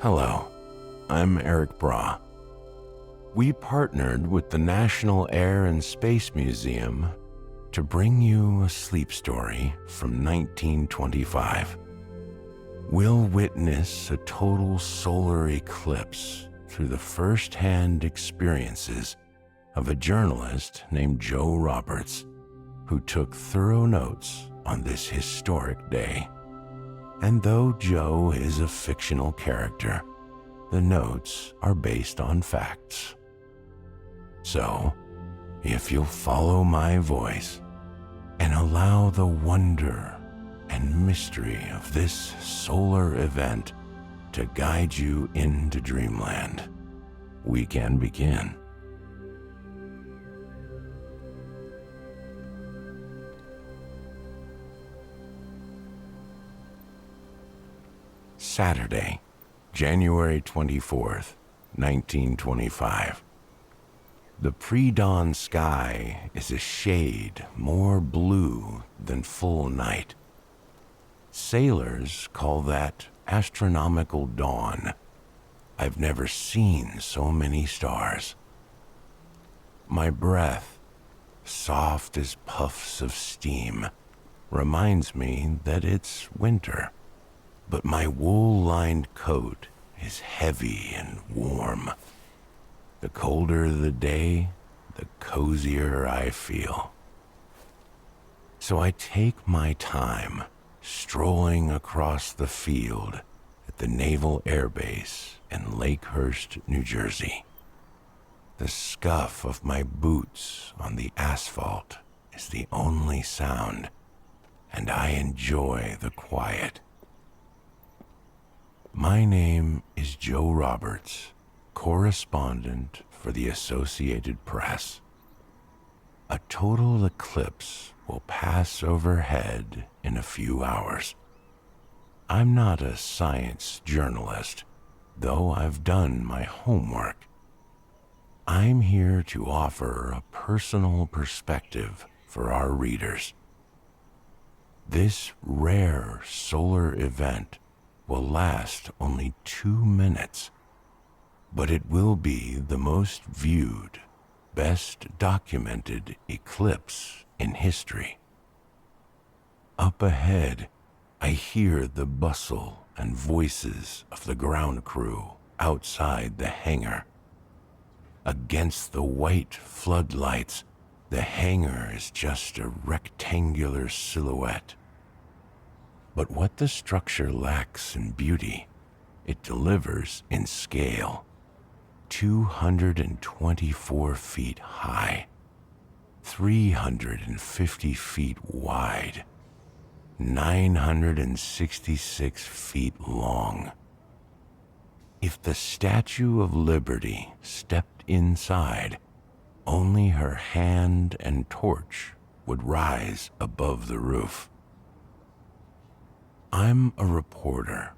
Hello, I'm Eric Bra. We partnered with the National Air and Space Museum to bring you a sleep story from 1925. We'll witness a total solar eclipse through the first-hand experiences of a journalist named Joe Roberts, who took thorough notes on this historic day. And though Joe is a fictional character, the notes are based on facts. So, if you'll follow my voice and allow the wonder and mystery of this solar event to guide you into dreamland, we can begin. Saturday, January 24th, 1925. The pre-dawn sky is a shade more blue than full night. Sailors call that astronomical dawn. I've never seen so many stars. My breath, soft as puffs of steam, reminds me that it's winter. But my wool-lined coat is heavy and warm. The colder the day, the cozier I feel. So I take my time strolling across the field at the Naval Air Base in Lakehurst, New Jersey. The scuff of my boots on the asphalt is the only sound, and I enjoy the quiet. My name is Joe Roberts, correspondent for the Associated Press. A total eclipse will pass overhead in a few hours. I'm not a science journalist, though I've done my homework. I'm here to offer a personal perspective for our readers. This rare solar event will last only 2 minutes, but it will be the most viewed, best documented eclipse in history. Up ahead, I hear the bustle and voices of the ground crew outside the hangar. Against the white floodlights, the hangar is just a rectangular silhouette. But what the structure lacks in beauty, it delivers in scale. 224 feet high, 350 feet wide, 966 feet long. If the Statue of Liberty stepped inside, only her hand and torch would rise above the roof. I'm a reporter,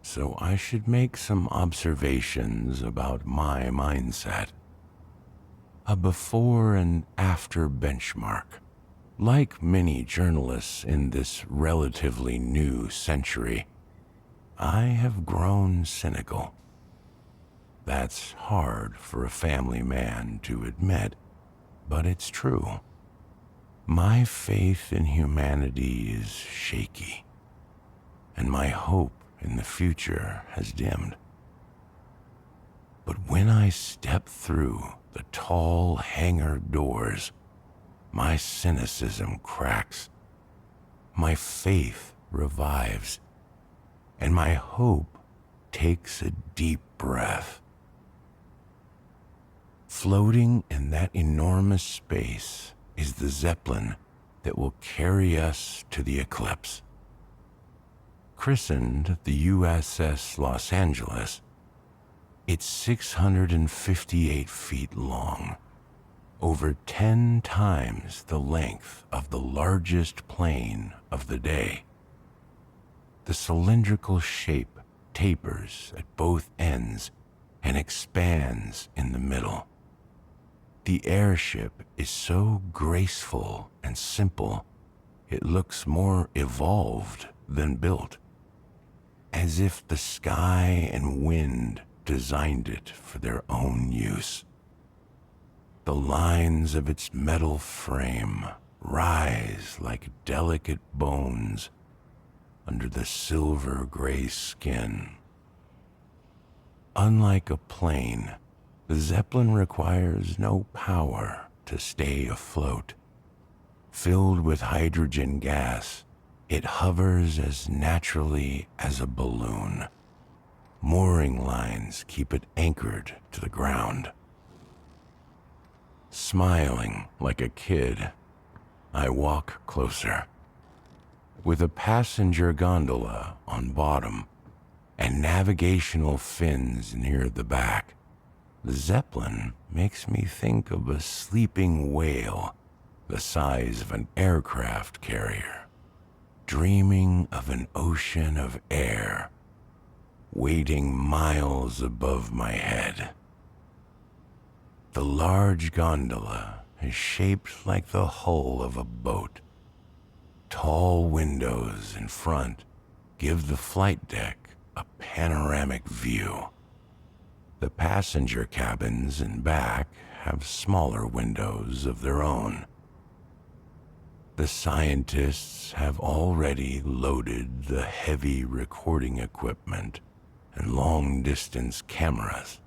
so I should make some observations about my mindset. A before and after benchmark. Like many journalists in this relatively new century, I have grown cynical. That's hard for a family man to admit, but it's true. My faith in humanity is shaky, and my hope in the future has dimmed. But when I step through the tall hangar doors, my cynicism cracks, my faith revives, and my hope takes a deep breath. Floating in that enormous space is the Zeppelin that will carry us to the eclipse. Christened the USS Los Angeles, it's 658 feet long, over 10 times the length of the largest plane of the day. The cylindrical shape tapers at both ends and expands in the middle. The airship is so graceful and simple, it looks more evolved than built. as if the sky and wind designed it for their own use. The lines of its metal frame rise like delicate bones under the silver gray skin. Unlike a plane, the Zeppelin requires no power to stay afloat. Filled with hydrogen gas, it hovers as naturally as a balloon. Mooring lines keep it anchored to the ground. Smiling like a kid, I walk closer. With a passenger gondola on bottom and navigational fins near the back, the Zeppelin makes me think of a sleeping whale the size of an aircraft carrier, dreaming of an ocean of air waiting miles above my head. The large gondola is shaped like the hull of a boat. Tall windows in front give the flight deck a panoramic view. The passenger cabins in back have smaller windows of their own. The scientists have already loaded the heavy recording equipment and long-distance cameras.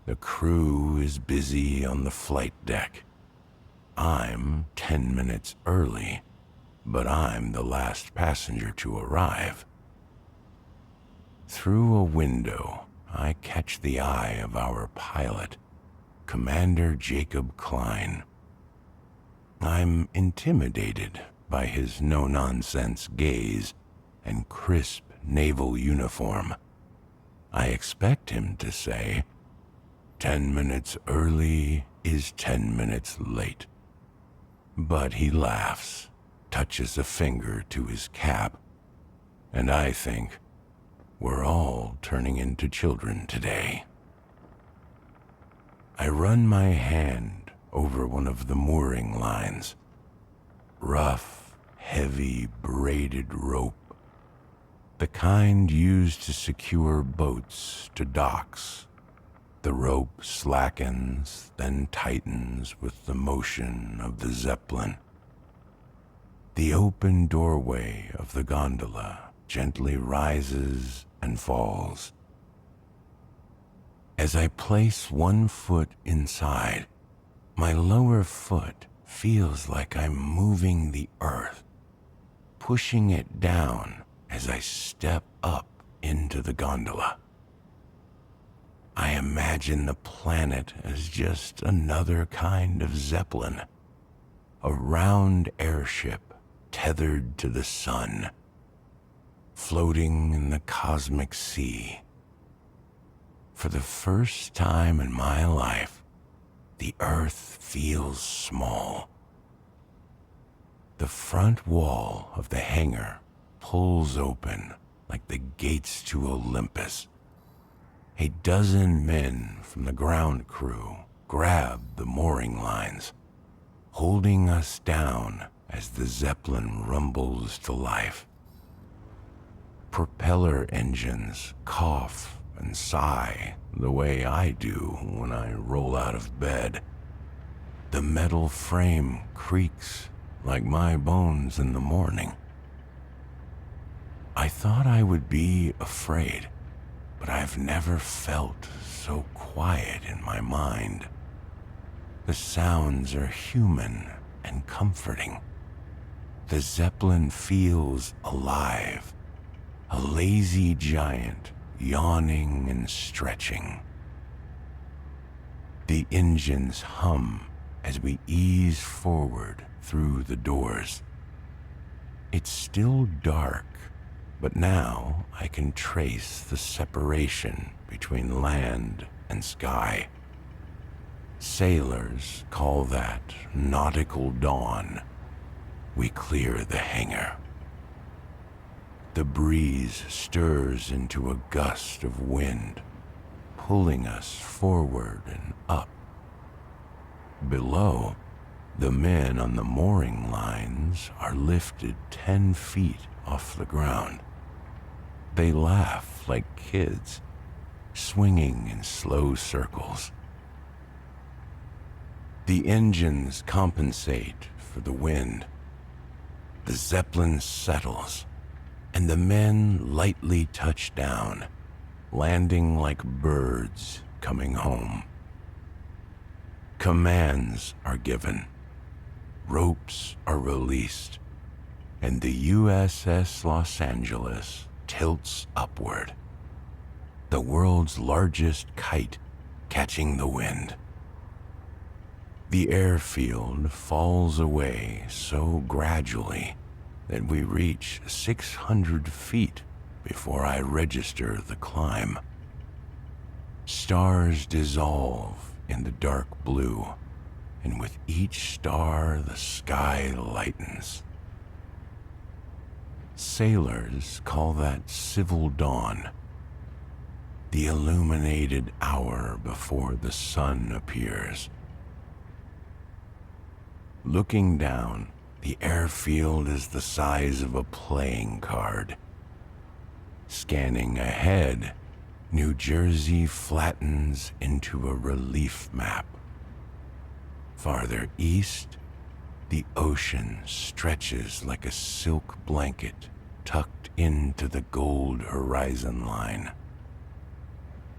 The crew is busy on the flight deck. I'm 10 minutes early, but I'm the last passenger to arrive. Through a window, I catch the eye of our pilot, Commander Jacob Klein. I'm intimidated by his no-nonsense gaze and crisp naval uniform. I expect him to say, 10 minutes early is 10 minutes late. But he laughs, touches a finger to his cap, and I think, we're all turning into children today. I run my hand over one of the mooring lines. Rough, heavy, braided rope. The kind used to secure boats to docks. The rope slackens, then tightens with the motion of the Zeppelin. The open doorway of the gondola gently rises and falls. As I place one foot inside, my lower foot feels like I'm moving the earth, pushing it down as I step up into the gondola. I imagine the planet as just another kind of Zeppelin, a round airship tethered to the sun, floating in the cosmic sea. For the first time in my life, the earth feels small. The front wall of the hangar pulls open like the gates to Olympus. A dozen men from the ground crew grab the mooring lines, holding us down as the Zeppelin rumbles to life. Propeller engines cough and sigh the way I do when I roll out of bed. The metal frame creaks like my bones in the morning. I thought I would be afraid, but I've never felt so quiet in my mind. The sounds are human and comforting. The Zeppelin feels alive, a lazy giant yawning and stretching. The engines hum as we ease forward through the doors. It's still dark, but now I can trace the separation between land and sky. Sailors call that nautical dawn. We clear the hangar. The breeze stirs into a gust of wind, pulling us forward and up. Below, the men on the mooring lines are lifted 10 feet off the ground. They laugh like kids, swinging in slow circles. The engines compensate for the wind. The Zeppelin settles, and the men lightly touch down, landing like birds coming home. Commands are given, ropes are released, and the USS Los Angeles tilts upward, the world's largest kite catching the wind. The airfield falls away so gradually that we reach 600 feet before I register the climb. Stars dissolve in the dark blue, and with each star the sky lightens. Sailors call that civil dawn, the illuminated hour before the sun appears. Looking down, the airfield is the size of a playing card. Scanning ahead, New Jersey flattens into a relief map. Farther east, the ocean stretches like a silk blanket tucked into the gold horizon line.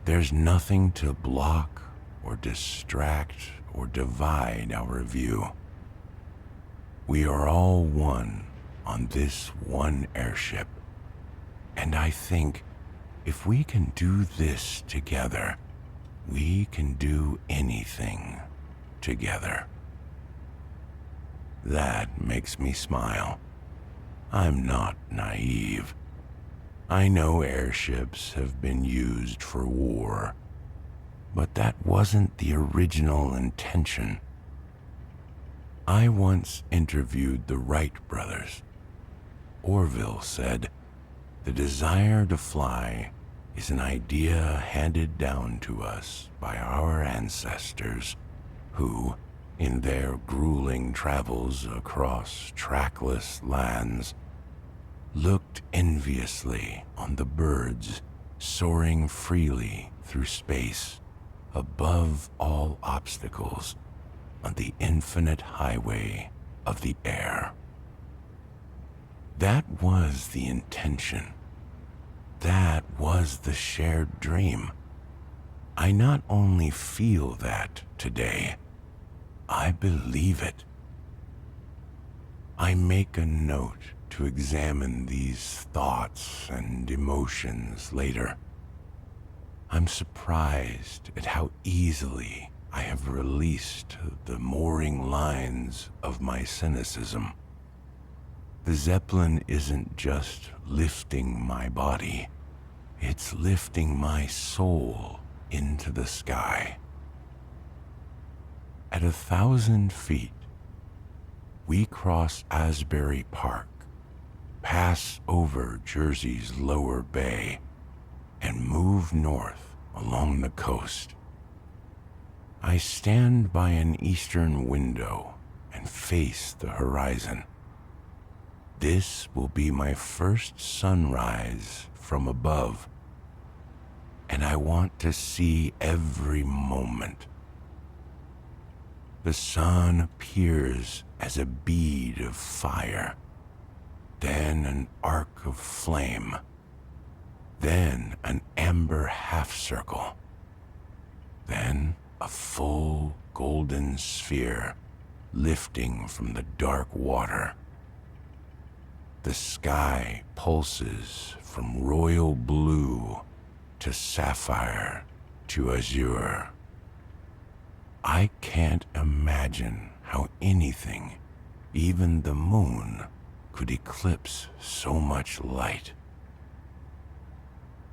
There's nothing to block or distract or divide our view. We are all one on this one airship, and I think if we can do this together, we can do anything together. That makes me smile. I'm not naive. I know airships have been used for war, but that wasn't the original intention. I once interviewed the Wright brothers. Orville said, "The desire to fly is an idea handed down to us by our ancestors who, in their grueling travels across trackless lands, looked enviously on the birds soaring freely through space above all obstacles on the infinite highway of the air." That was the intention. That was the shared dream. I not only feel that today, I believe it. I make a note to examine these thoughts and emotions later. I'm surprised at how easily I have released the mooring lines of my cynicism. The Zeppelin isn't just lifting my body, it's lifting my soul into the sky. At 1,000 feet, we cross Asbury Park, pass over Jersey's lower bay, and move north along the coast. I stand by an eastern window and face the horizon. This will be my first sunrise from above, and I want to see every moment. The sun appears as a bead of fire, then an arc of flame, then an amber half circle, then a full golden sphere lifting from the dark water. The sky pulses from royal blue to sapphire to azure. I can't imagine how anything, even the moon, could eclipse so much light.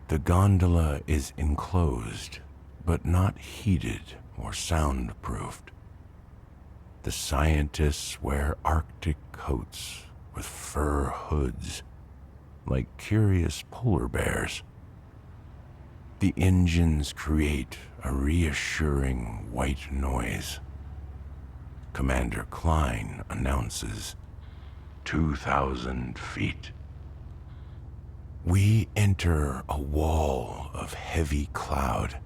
The gondola is enclosed, but not heated or soundproofed. The scientists wear Arctic coats with fur hoods, like curious polar bears. The engines create a reassuring white noise. Commander Klein announces 2,000 feet. We enter a wall of heavy cloud.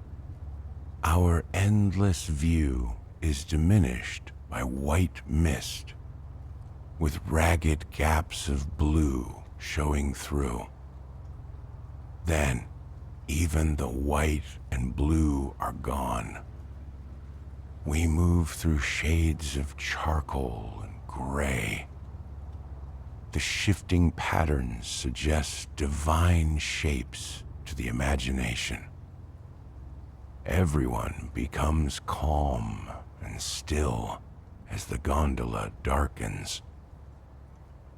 Our endless view is diminished by white mist, with ragged gaps of blue showing through. Then, even the white and blue are gone. We move through shades of charcoal and gray. The shifting patterns suggest divine shapes to the imagination. Everyone becomes calm and still as the gondola darkens.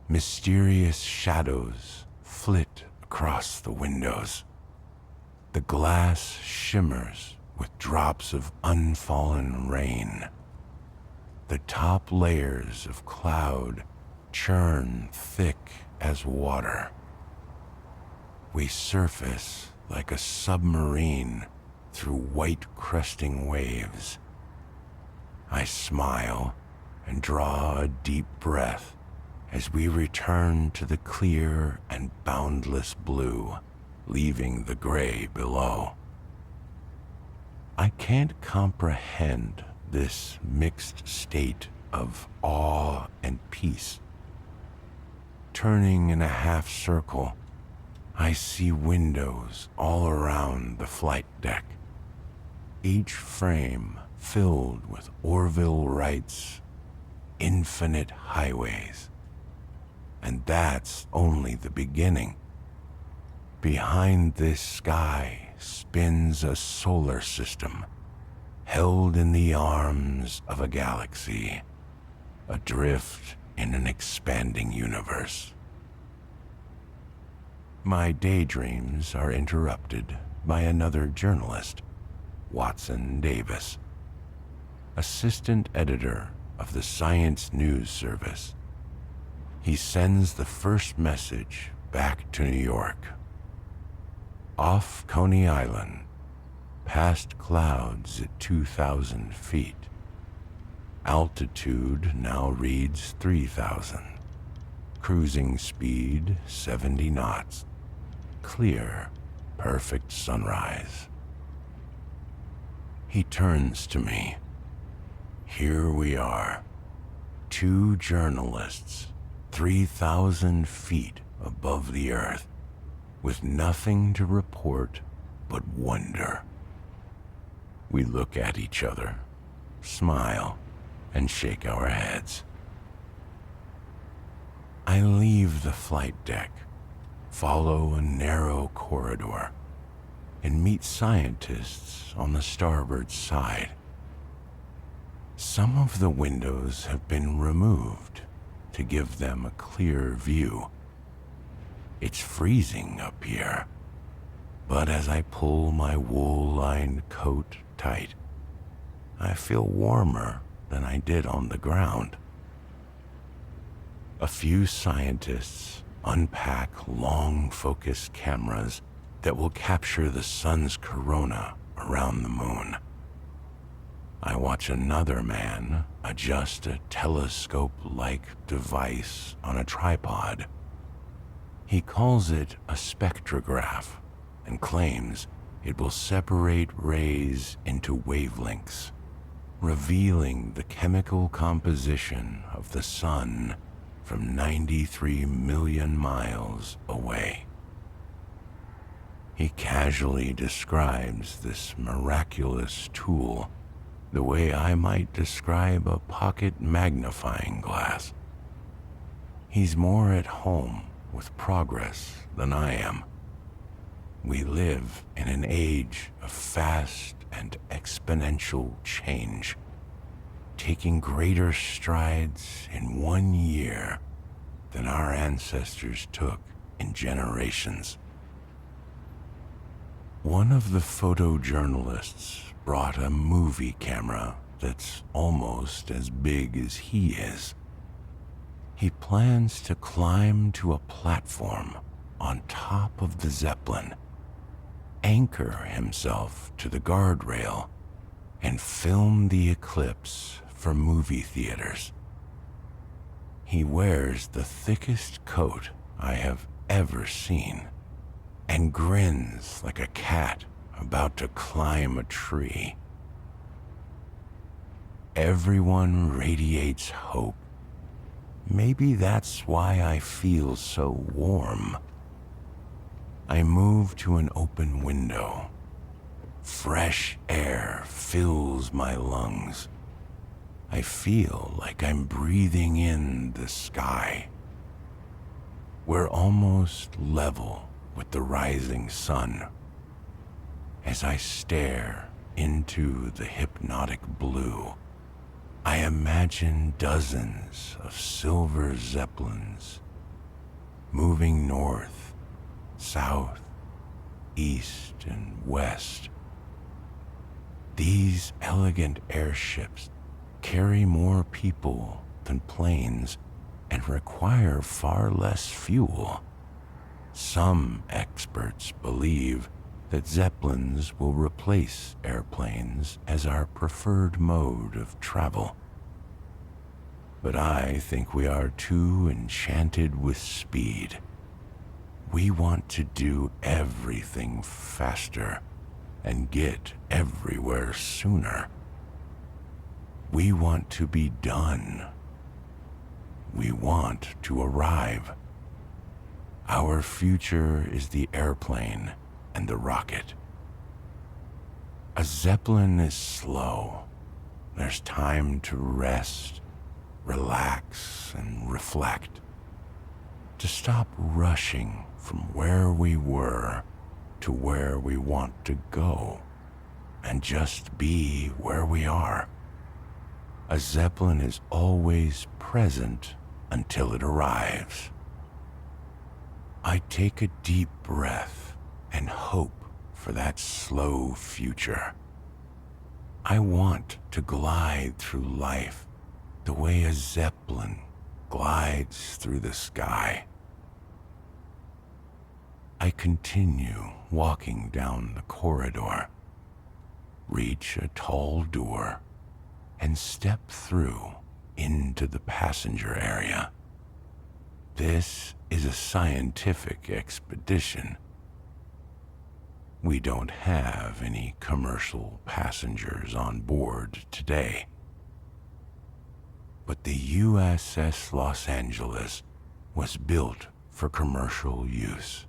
Mysterious shadows flit across the windows. The glass shimmers with drops of unfallen rain. The top layers of cloud churn thick as water. We surface like a submarine through white cresting waves. I smile and draw a deep breath as we return to the clear and boundless blue, leaving the gray below. I can't comprehend this mixed state of awe and peace. Turning in a half circle, I see windows all around the flight deck, each frame filled with Orville Wright's infinite highways. And that's only the beginning. Behind this sky spins a solar system, held in the arms of a galaxy, adrift in an expanding universe. My daydreams are interrupted by another journalist, Watson Davis, assistant editor of the Science News Service. He sends the first message back to New York. Off Coney Island, past clouds at 2,000 feet. Altitude now reads 3,000. Cruising speed 70 knots. Clear, perfect sunrise. He turns to me. Here we are, two journalists, 3,000 feet above the earth, with nothing to report but wonder. We look at each other, smile, and shake our heads. I leave the flight deck, follow a narrow corridor, and meet scientists on the starboard side. Some of the windows have been removed to give them a clear view. It's freezing up here, but as I pull my wool-lined coat tight, I feel warmer than I did on the ground. A few scientists unpack long focus cameras that will capture the sun's corona around the moon. I watch another man adjust a telescope-like device on a tripod. He calls it a spectrograph and claims it will separate rays into wavelengths, revealing the chemical composition of the sun from 93 million miles away. He casually describes this miraculous tool the way I might describe a pocket magnifying glass. He's more at home with progress than I am. We live in an age of fast and exponential change, taking greater strides in 1 year than our ancestors took in generations. One of the photojournalists brought a movie camera that's almost as big as he is. He plans to climb to a platform on top of the Zeppelin, anchor himself to the guardrail, and film the eclipse for movie theaters. He wears the thickest coat I have ever seen, and grins like a cat about to climb a tree. Everyone radiates hope. Maybe that's why I feel so warm. I move to an open window. Fresh air fills my lungs. I feel like I'm breathing in the sky. We're almost level with the rising sun. As I stare into the hypnotic blue, I imagine dozens of silver zeppelins moving north, south, east, and west. These elegant airships carry more people than planes and require far less fuel. Some experts believe that zeppelins will replace airplanes as our preferred mode of travel. But I think we are too enchanted with speed. We want to do everything faster and get everywhere sooner. We want to be done. We want to arrive. Our future is the airplane and the rocket. A zeppelin is slow. There's time to rest, relax, and reflect. To stop rushing from where we were to where we want to go, and just be where we are. A zeppelin is always present until it arrives. I take a deep breath and hope for that slow future. I want to glide through life the way a zeppelin glides through the sky. I continue walking down the corridor, reach a tall door, and step through into the passenger area. This is a scientific expedition. We don't have any commercial passengers on board today. But the USS Los Angeles was built for commercial use,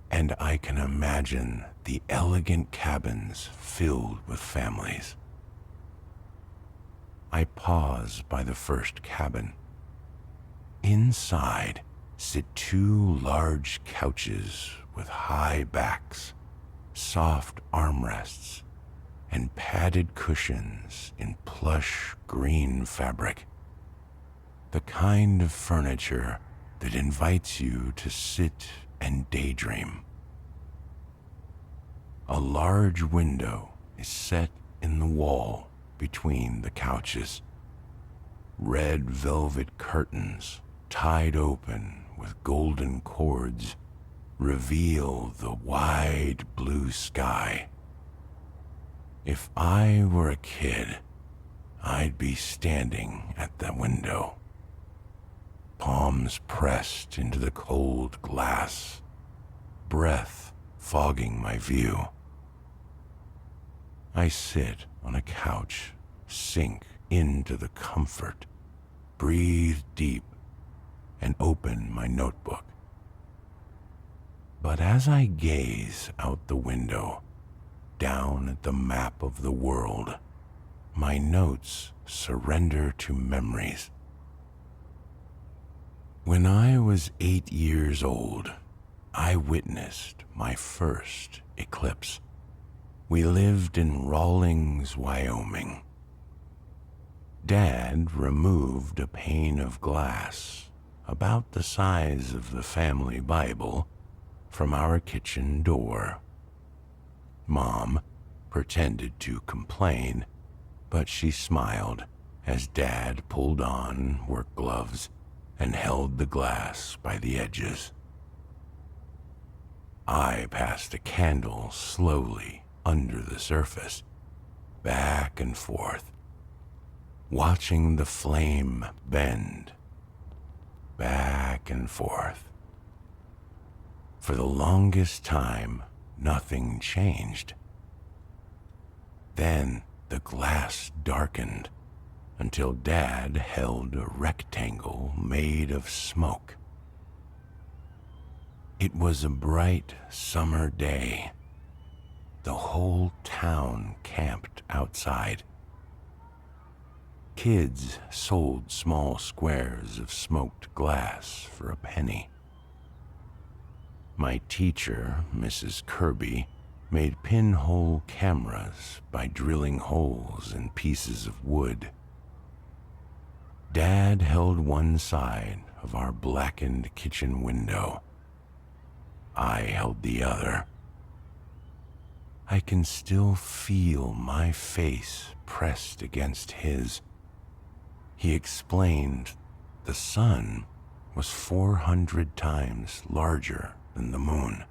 and I can imagine the elegant cabins filled with families. I pause by the first cabin. Inside sit two large couches with high backs, soft armrests, and padded cushions in plush green fabric. The kind of furniture that invites you to sit and daydream. A large window is set in the wall between the couches. Red velvet curtains tied open with golden cords reveal the wide blue sky. If I were a kid, I'd be standing at the window, palms pressed into the cold glass, breath fogging my view. I sit on a couch, sink into the comfort, breathe deep, and open my notebook. But as I gaze out the window, down at the map of the world, my notes surrender to memories. When I was 8 years old, I witnessed my first eclipse. We lived in Rawlings, Wyoming. Dad removed a pane of glass about the size of the family Bible from our kitchen door. Mom pretended to complain, but she smiled as Dad pulled on work gloves and held the glass by the edges. I passed a candle slowly under the surface, back and forth, watching the flame bend, back and forth. For the longest time, nothing changed. Then the glass darkened until Dad held a rectangle made of smoke. It was a bright summer day. The whole town camped outside. Kids sold small squares of smoked glass for a penny. My teacher, Mrs. Kirby, made pinhole cameras by drilling holes in pieces of wood. Dad held one side of our blackened kitchen window. I held the other. I can still feel my face pressed against his. He explained the sun was 400 times larger than the moon,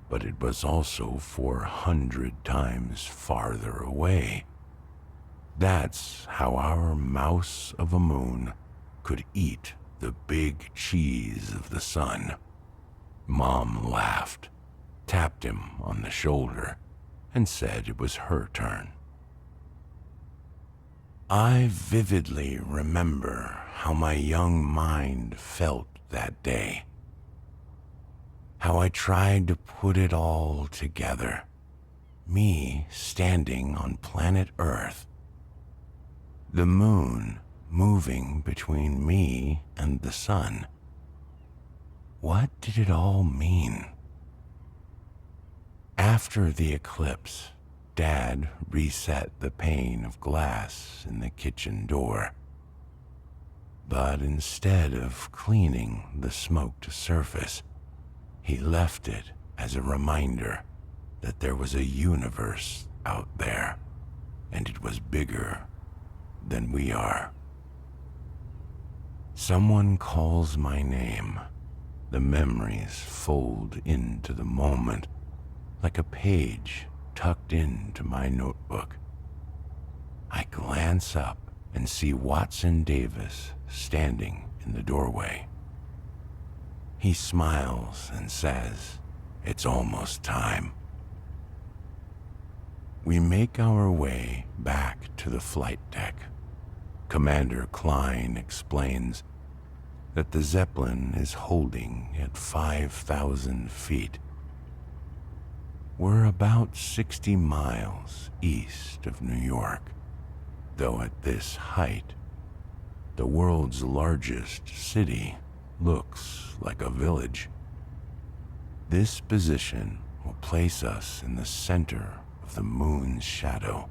but it was also 400 times farther away. That's how our mouse of a moon could eat the big cheese of the sun. Mom laughed, tapped him on the shoulder, and said it was her turn. I vividly remember how my young mind felt that day. How I tried to put it all together. Me standing on planet Earth. The moon moving between me and the sun. What did it all mean? After the eclipse, Dad reset the pane of glass in the kitchen door. But instead of cleaning the smoked surface, he left it as a reminder that there was a universe out there, and it was bigger than we are. Someone calls my name. The memories fold into the moment like a page tucked into my notebook. I glance up and see Watson Davis standing in the doorway. He smiles and says, "It's almost time." We make our way back to the flight deck. Commander Klein explains that the Zeppelin is holding at 5,000 feet. We're about 60 miles east of New York, though at this height, the world's largest city looks like a village. This position will place us in the center of the moon's shadow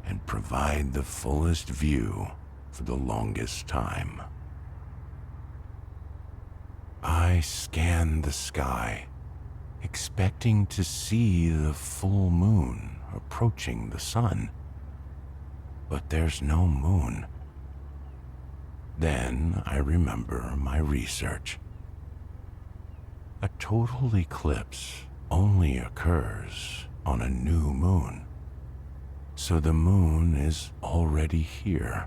and provide the fullest view for the longest time. I scan the sky, expecting to see the full moon approaching the sun, but there's no moon. Then I remember my research. A total eclipse only occurs on a new moon. So the moon is already here,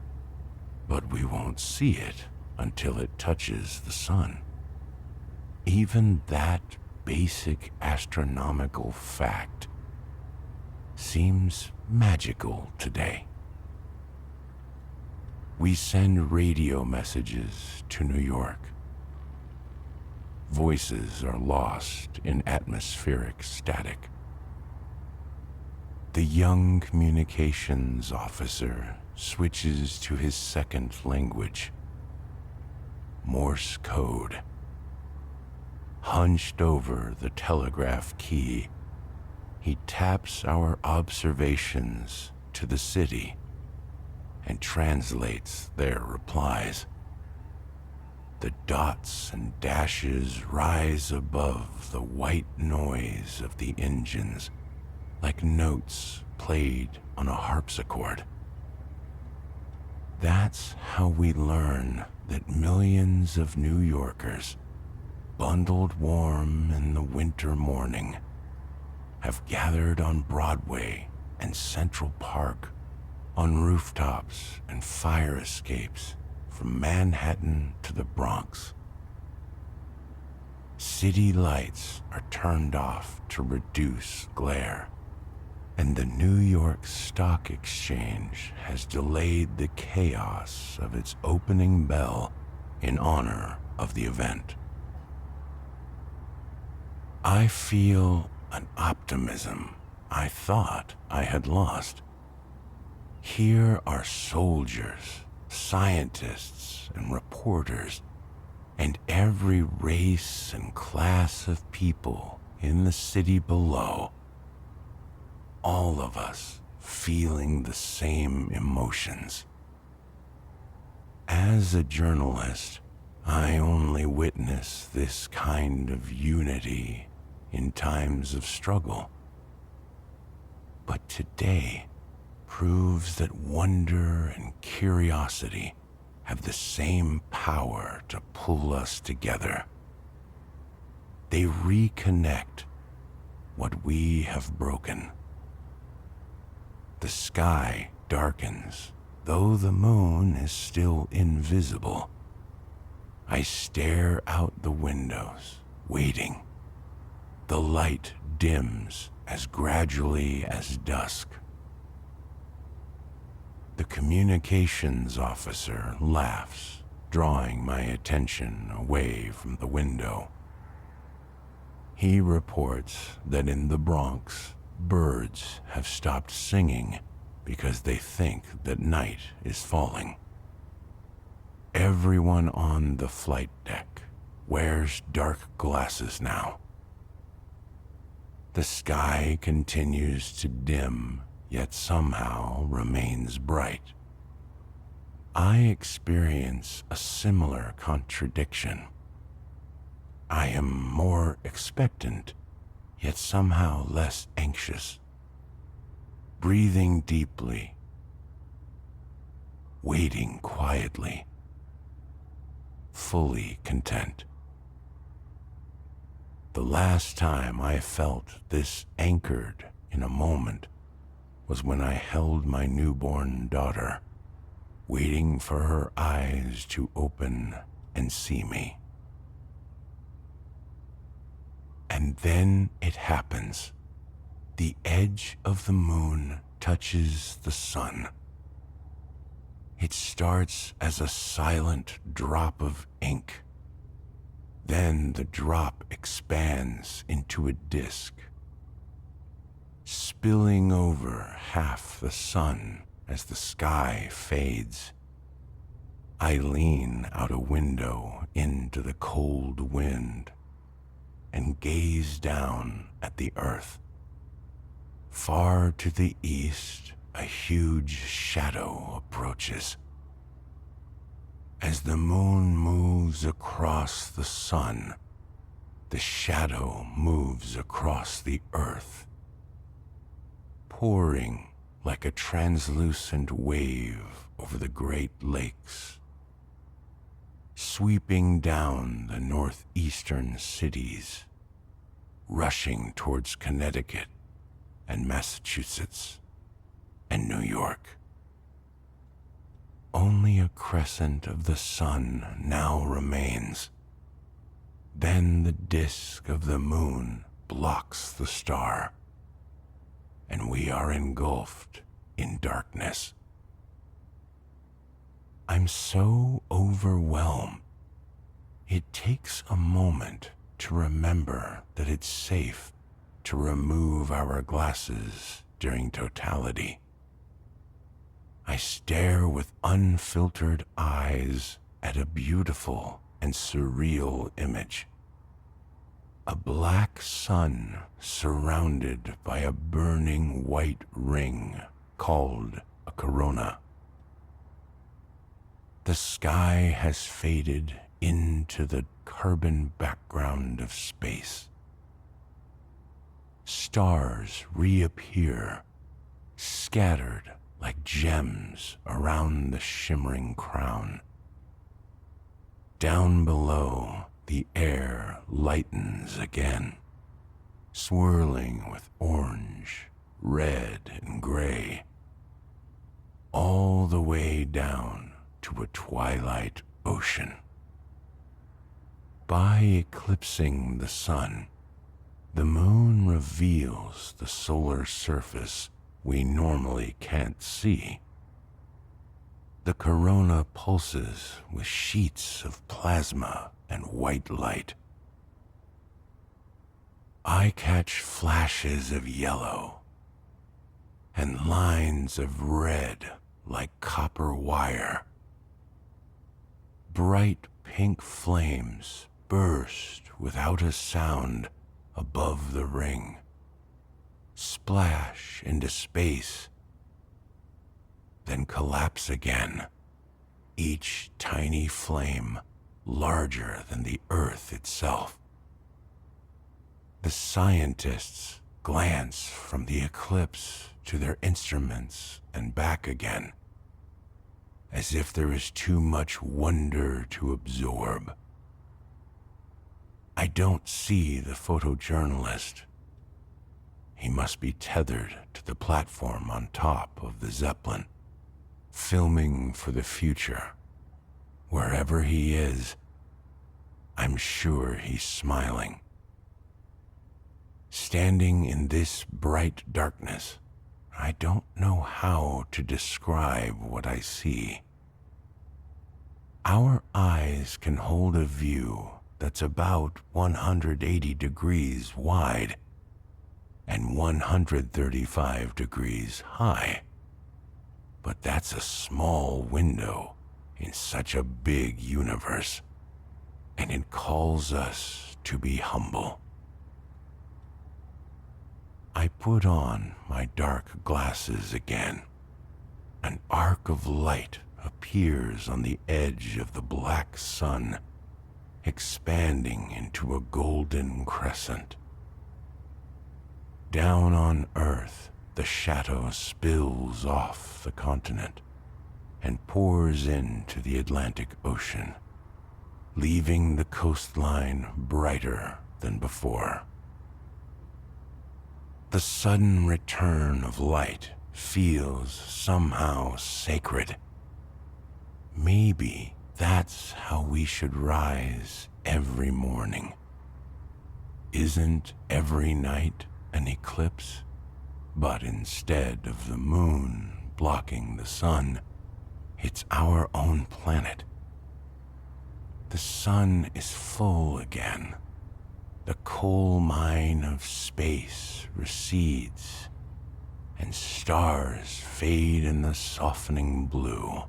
but we won't see it until it touches the sun. Even that basic astronomical fact seems magical today. We send radio messages to New York. Voices are lost in atmospheric static. The young communications officer switches to his second language, Morse code. Hunched over the telegraph key, he taps our observations to the city and translates their replies. The dots and dashes rise above the white noise of the engines like notes played on a harpsichord. That's how we learn that millions of New Yorkers, bundled warm in the winter morning, have gathered on Broadway and Central Park, on rooftops and fire escapes from Manhattan to the Bronx. City lights are turned off to reduce glare, and the New York Stock Exchange has delayed the chaos of its opening bell in honor of the event. I feel an optimism I thought I had lost. Here are soldiers, scientists, and reporters, and every race and class of people in the city below. All of us feeling the same emotions. As a journalist, I only witness this kind of unity in times of struggle. But today proves that wonder and curiosity have the same power to pull us together. They reconnect what we have broken. The sky darkens, though the moon is still invisible. I stare out the windows, waiting. The light dims as gradually as dusk. The communications officer laughs, drawing my attention away from the window. He reports that in the Bronx, birds have stopped singing because they think that night is falling. Everyone on the flight deck wears dark glasses now. The sky continues to dim, yet somehow remains bright. I experience a similar contradiction. I am more expectant, yet somehow less anxious. Breathing deeply, waiting quietly, fully content. The last time I felt this anchored in a moment was when I held my newborn daughter, waiting for her eyes to open and see me. And then it happens. The edge of the moon touches the sun. It starts as a silent drop of ink. Then the drop expands into a disk, spilling over half the sun as the sky fades. I lean out a window into the cold wind and gaze down at the earth. Far to the east, a huge shadow approaches. As the moon moves across the sun, the shadow moves across the earth, pouring like a translucent wave over the Great Lakes, sweeping down the northeastern cities, rushing towards Connecticut and Massachusetts and New York. Only a crescent of the sun now remains. Then the disk of the moon blocks the star, and we are engulfed in darkness. I'm so overwhelmed. It takes a moment to remember that it's safe to remove our glasses during totality. I stare with unfiltered eyes at a beautiful and surreal image. A black sun surrounded by a burning white ring called a corona. The sky has faded into the carbon background of space. Stars reappear, scattered like gems around the shimmering crown. Down below, the air lightens again, swirling with orange, red, and gray, all the way down to a twilight ocean. By eclipsing the sun, the moon reveals the solar surface we normally can't see. The corona pulses with sheets of plasma and white light. I catch flashes of yellow and lines of red like copper wire. Bright pink flames burst without a sound above the ring, splash into space, then collapse again, each tiny flame larger than the Earth itself. The scientists glance from the eclipse to their instruments and back again, as if there is too much wonder to absorb. I don't see the photojournalist. He must be tethered to the platform on top of the Zeppelin, filming for the future. Wherever he is, I'm sure he's smiling. Standing in this bright darkness, I don't know how to describe what I see. Our eyes can hold a view that's about 180 degrees wide and 135 degrees high. But that's a small window in such a big universe, and it calls us to be humble. I put on my dark glasses again. An arc of light appears on the edge of the black sun, expanding into a golden crescent. Down on Earth, the shadow spills off the continent and pours into the Atlantic Ocean, leaving the coastline brighter than before. The sudden return of light feels somehow sacred. Maybe that's how we should rise every morning. Isn't every night an eclipse? But instead of the moon blocking the sun, it's our own planet. The sun is full again. The coal mine of space recedes, and stars fade in the softening blue.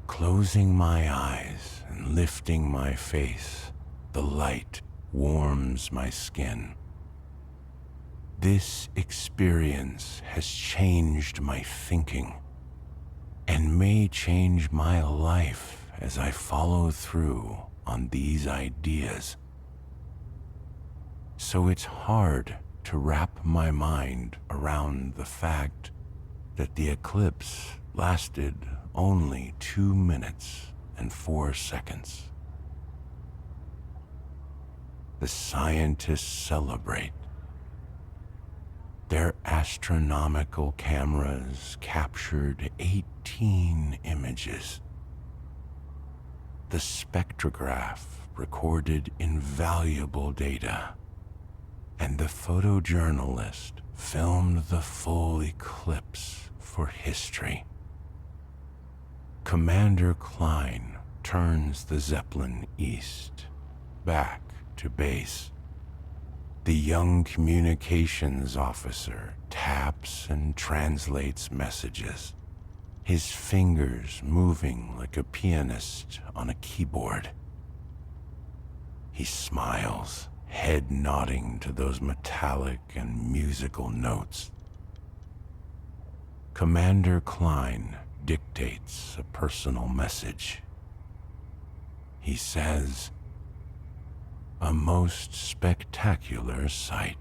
Closing my eyes and lifting my face, the light warms my skin. This experience has changed my thinking and may change my life as I follow through on these ideas. So it's hard to wrap my mind around the fact that the eclipse lasted only 2 minutes and 4 seconds. The scientists celebrate. Their astronomical cameras captured 18 images. The spectrograph recorded invaluable data, and the photojournalist filmed the full eclipse for history. Commander Klein turns the Zeppelin east, back to base. The young communications officer taps and translates messages, his fingers moving like a pianist on a keyboard. He smiles, head nodding to those metallic and musical notes. Commander Klein dictates a personal message. He says, "A most spectacular sight.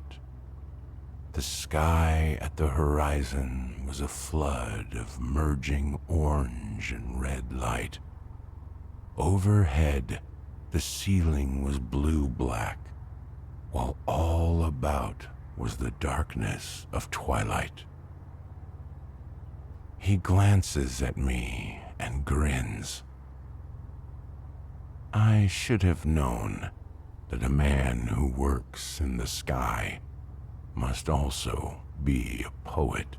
The sky at the horizon was a flood of merging orange and red light. Overhead, the ceiling was blue-black, while all about was the darkness of twilight." He glances at me and grins. I should have known that a man who works in the sky must also be a poet.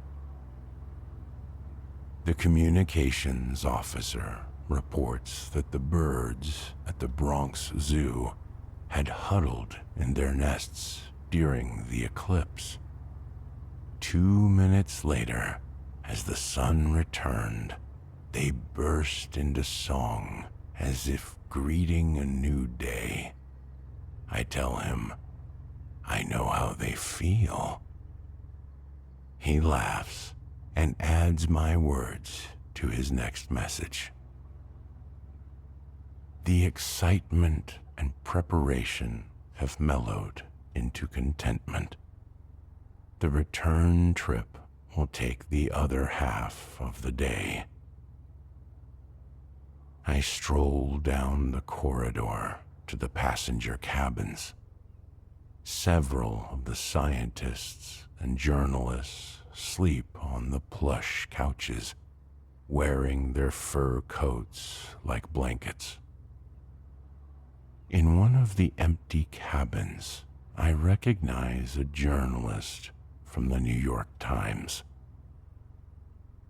The communications officer reports that the birds at the Bronx Zoo had huddled in their nests during the eclipse. 2 minutes later, as the sun returned, they burst into song as if greeting a new day. I tell him, I know how they feel. He laughs and adds my words to his next message. The excitement and preparation have mellowed into contentment. The return trip will take the other half of the day. I stroll down the corridor to the passenger cabins. Several of the scientists and journalists sleep on the plush couches, wearing their fur coats like blankets. In one of the empty cabins, I recognize a journalist from the New York Times.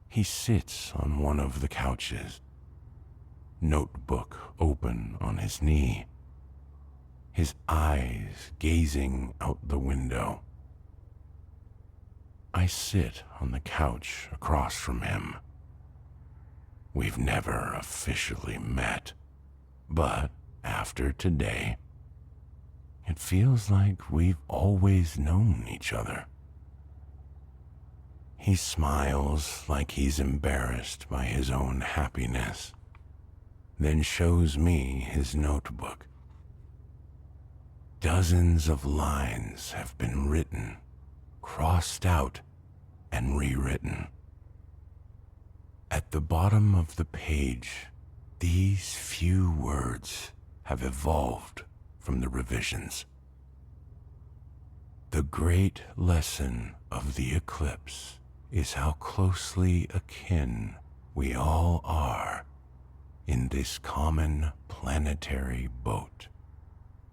He sits on one of the couches, notebook open on his knee, his eyes gazing out the window. I sit on the couch across from him. We've never officially met, but after today, it feels like we've always known each other. He smiles like he's embarrassed by his own happiness, then shows me his notebook. Dozens of lines have been written, crossed out, and rewritten. At the bottom of the page, these few words have evolved from the revisions. The great lesson of the eclipse is how closely akin we all are in this common planetary boat,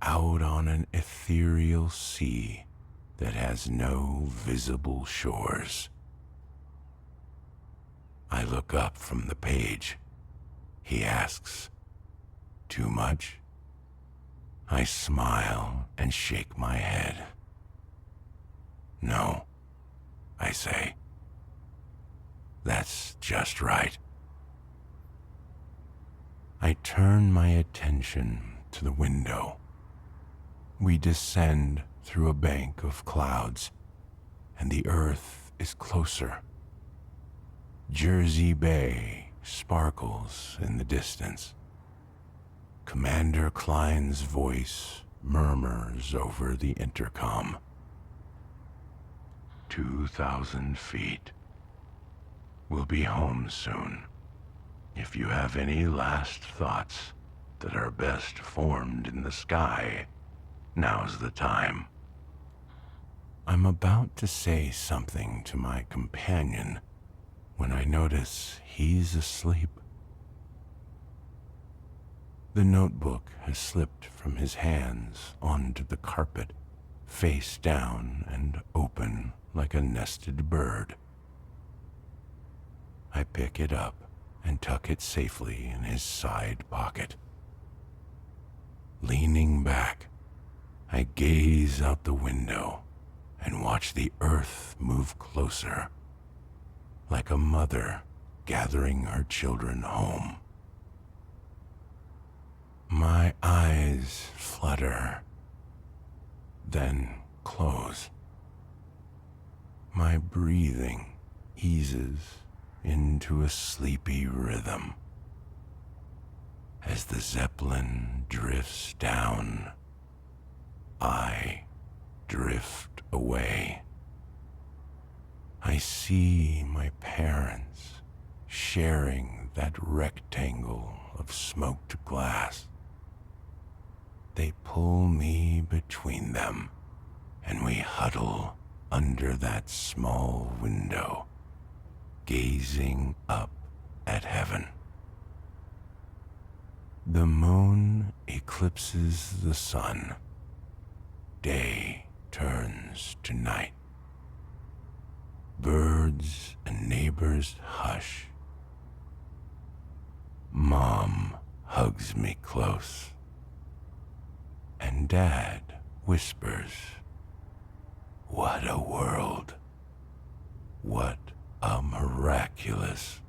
out on an ethereal sea that has no visible shores. I look up from the page. He asks, "Too much?" I smile and shake my head. "No," I say. "That's just right." I turn my attention to the window. We descend through a bank of clouds, and the earth is closer. Jersey Bay sparkles in the distance. Commander Klein's voice murmurs over the intercom. 2,000 feet. We'll be home soon. If you have any last thoughts that are best formed in the sky, now's the time. I'm about to say something to my companion when I notice he's asleep. The notebook has slipped from his hands onto the carpet, face down and open like a nested bird. I pick it up and tuck it safely in his side pocket. Leaning back, I gaze out the window and watch the earth move closer, like a mother gathering her children home. My eyes flutter, then close. My breathing eases into a sleepy rhythm. As the Zeppelin drifts down, I drift away. I see my parents sharing that rectangle of smoked glass. They pull me between them, and we huddle under that small window, gazing up at heaven. The moon eclipses the sun. Day turns to night. Birds and neighbors hush. Mom hugs me close, and Dad whispers, "What a world! What a miraculous